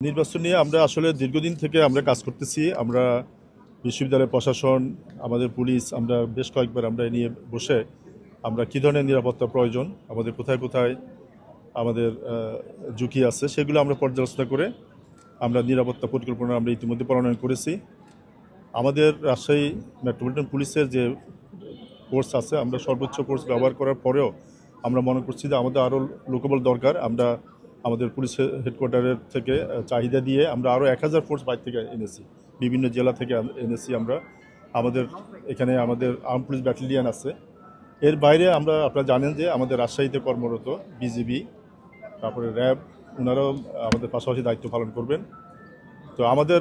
নির্বাচন নিয়ে আমরা আসলে দীর্ঘদিন থেকে আমরা কাজ করতেছি। আমরা বিশ্ববিদ্যালয় প্রশাসন, আমাদের পুলিশ, আমরা বেশ কয়েকবার আমরা নিয়ে বসে আমরা কী ধরনের নিরাপত্তা প্রয়োজন, আমাদের কোথায় কোথায় আমাদের ঝুঁকি আছে সেগুলো আমরা পর্যালোচনা করে আমরা নিরাপত্তা পরিকল্পনা আমরা ইতিমধ্যে প্রণয়ন করেছি। আমাদের রাজশাহী মেট্রোপলিটন পুলিশের যে ফোর্স আছে, আমরা সর্বোচ্চ ফোর্স ব্যবহার করার পরেও আমরা মনে করছি যে আমাদের আরও লোকবল দরকার। আমরা আমাদের পুলিশ হেডকোয়ার্টারের থেকে চাহিদা দিয়ে আমরা আরও 1000 ফোর্স বাইরে থেকে এনেছি, বিভিন্ন জেলা থেকে এনেছি। আমরা আমাদের এখানে আমাদের আর্ম পুলিশ ব্যাটালিয়ান আছে। এর বাইরে আমরা আপনারা জানেন যে আমাদের রাজশাহীতে কর্মরত বিজিবি, তারপরে র্যাব, ওনারাও আমাদের পাশাপাশি দায়িত্ব পালন করবেন। তো আমাদের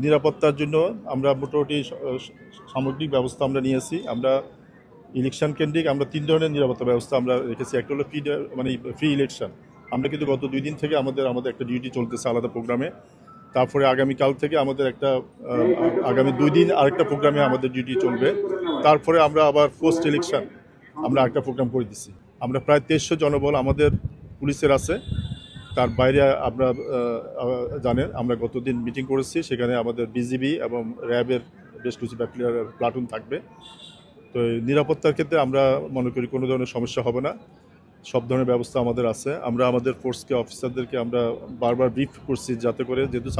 নিরাপত্তার জন্য আমরা মোটামুটি সামগ্রিক ব্যবস্থা আমরা নিয়েছি। আমরা ইলেকশন কেন্দ্রিক আমরা 3 ধরনের নিরাপত্তা ব্যবস্থা আমরা রেখেছি। একটা হলো ফ্রি ইলেকশন। আমরা কিন্তু গত 2 দিন থেকে আমাদের একটা ডিউটি চলতেছে আলাদা প্রোগ্রামে। তারপরে আগামীকাল থেকে আমাদের আগামী 2 দিন আরেকটা প্রোগ্রামে আমাদের ডিউটি চলবে। তারপরে আমরা আবার পোস্ট ইলেকশন আমরা একটা প্রোগ্রাম করে দিচ্ছি। আমরা প্রায় 2300 জনবল আমাদের পুলিশের আছে। তার বাইরে আপনারা জানেন আমরা গতদিন মিটিং করেছি, সেখানে আমাদের বিজিবি এবং র্যাবের বেশ কিছু প্লাটুন থাকবে। তো নিরাপত্তার ক্ষেত্রে আমরা মনে করি কোনো ধরনের সমস্যা হবে না, সব ধরনের ব্যবস্থা আমাদের আছে। আমরা আমাদের ফোর্সকে, অফিসারদেরকে আমরা বারবার ব্রিফ করছি, যাতে করে যেহেতু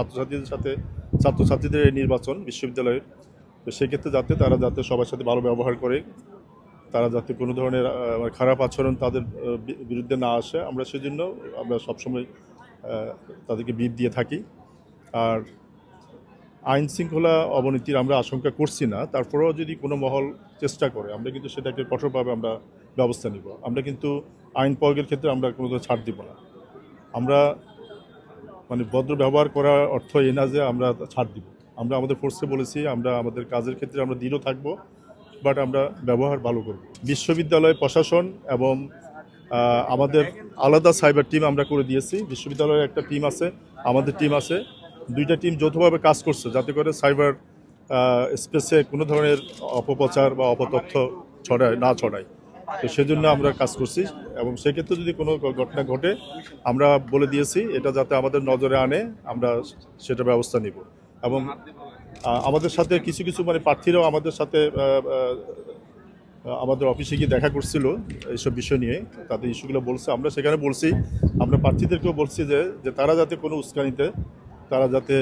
ছাত্রছাত্রীদের এই নির্বাচন বিশ্ববিদ্যালয়ের, তো সেক্ষেত্রে তারা যাতে সবার সাথে ভালো ব্যবহার করে, তারা যাতে কোনো ধরনের খারাপ আচরণ তাদের বিরুদ্ধে না আসে, আমরা সেজন্য আমরা সবসময় তাদেরকে ব্রিফ দিয়ে থাকি। আর আইন শৃঙ্খলা অবনতির আমরা আশঙ্কা করছি না, তারপরেও যদি কোনো মহল চেষ্টা করে আমরা কিন্তু সেটাকে কঠোরভাবে আমরা ব্যবস্থা নিব। আমরা কিন্তু আইন প্রয়োগের ক্ষেত্রে আমরা কোনো ছাড় দিব না। আমরা ভদ্র ব্যবহার করার অর্থ এই না যে আমরা ছাড় দিব। আমরা আমাদের ফোর্সকে বলেছি আমরা আমাদের কাজের ক্ষেত্রে আমরা দৃঢ় থাকবো, বাট আমরা ব্যবহার ভালো করব। বিশ্ববিদ্যালয় প্রশাসন এবং আমাদের আলাদা সাইবার টিম আমরা করে দিয়েছি। বিশ্ববিদ্যালয়ের একটা টিম আছে, আমাদের টিম আছে, 2টা টিম যৌথভাবে কাজ করছে যাতে করে সাইবার স্পেসে কোনো ধরনের অপপ্রচার বা অপতথ্য না ছড়ায়। তো সেজন্য আমরা কাজ করছি এবং সেক্ষেত্রে যদি কোনো ঘটনা ঘটে আমরা বলে দিয়েছি এটা যাতে আমাদের নজরে আনে, আমরা সেটা ব্যবস্থা নিব। এবং আমাদের সাথে কিছু কিছু প্রার্থীরাও আমাদের সাথে আমাদের অফিসে গিয়ে দেখা করছিল এইসব বিষয় নিয়ে, তাদের ইস্যুগুলো বলছে। আমরা সেখানে বলছি, আমরা প্রার্থীদেরকেও বলছি যে তারা যাতে কোনো উস্কানিতে তারা যাতে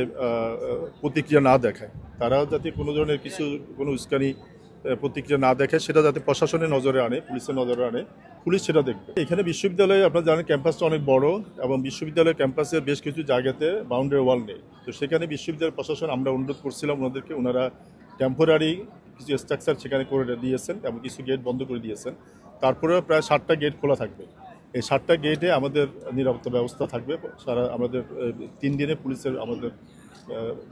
প্রতিক্রিয়া না দেখায়, তারা যাতে কোনো ধরনের কোনো উস্কানি প্রতিক্রিয়া না দেখে, সেটা যাতে প্রশাসনের নজরে আনে, পুলিশের নজরে আনে, পুলিশ সেটা দেখবে। এখানে বিশ্ববিদ্যালয়ে আপনারা জানেন ক্যাম্পাসটা অনেক বড় এবং বিশ্ববিদ্যালয়ের ক্যাম্পাসের বেশ কিছু জায়গাতে বাউন্ডারি ওয়াল নেই। তো সেখানে বিশ্ববিদ্যালয় প্রশাসন আমরা অনুরোধ করছিলাম ওনাদেরকে, ওনারা টেম্পোরারি কিছু স্ট্রাকচার সেখানে করে দিয়েছেন এবং কিছু গেট বন্ধ করে দিয়েছেন। তারপরেও প্রায় 7টা গেট খোলা থাকবে। এই 7টা গেটে আমাদের নিরাপত্তা ব্যবস্থা থাকবে। সারা আমাদের 3 দিনে পুলিশের আমাদের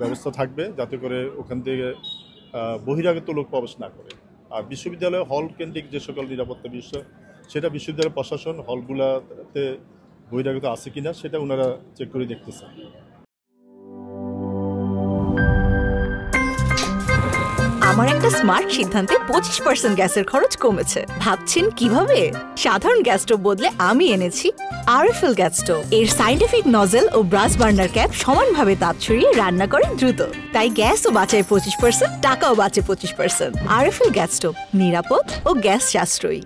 ব্যবস্থা থাকবে যাতে করে ওখান থেকে বহিরাগত লোক প্রবেশ না করে। আর বিশ্ববিদ্যালয় হল কেন্দ্রিক যে সকল নিরাপত্তা বিষয়, সেটা বিশ্ববিদ্যালয় প্রশাসন হলগুলোতে বহিরাগত আছে কিনা সেটা ওনারা চেক করে দেখতেছেন। আমার একটা স্মার্ট সিদ্ধান্তে 25% গ্যাসের খরচ কমেছে। ভাবছেন কিভাবে? সাধারণ গ্যাস স্টোভ বদলে আমি এনেছি আরএফএল গ্যাস স্টোভ। এর সাইন্টিফিক নজল ও ব্রাস বার্নার ক্যাপ সমানভাবে তাপ ছড়িয়ে রান্না করে দ্রুত, তাই গ্যাসও বাঁচায় 25%, টাকাও বাঁচে 25%। আরএফএল গ্যাস স্টোভ নিরাপদ ও গ্যাস সাশ্রয়ী।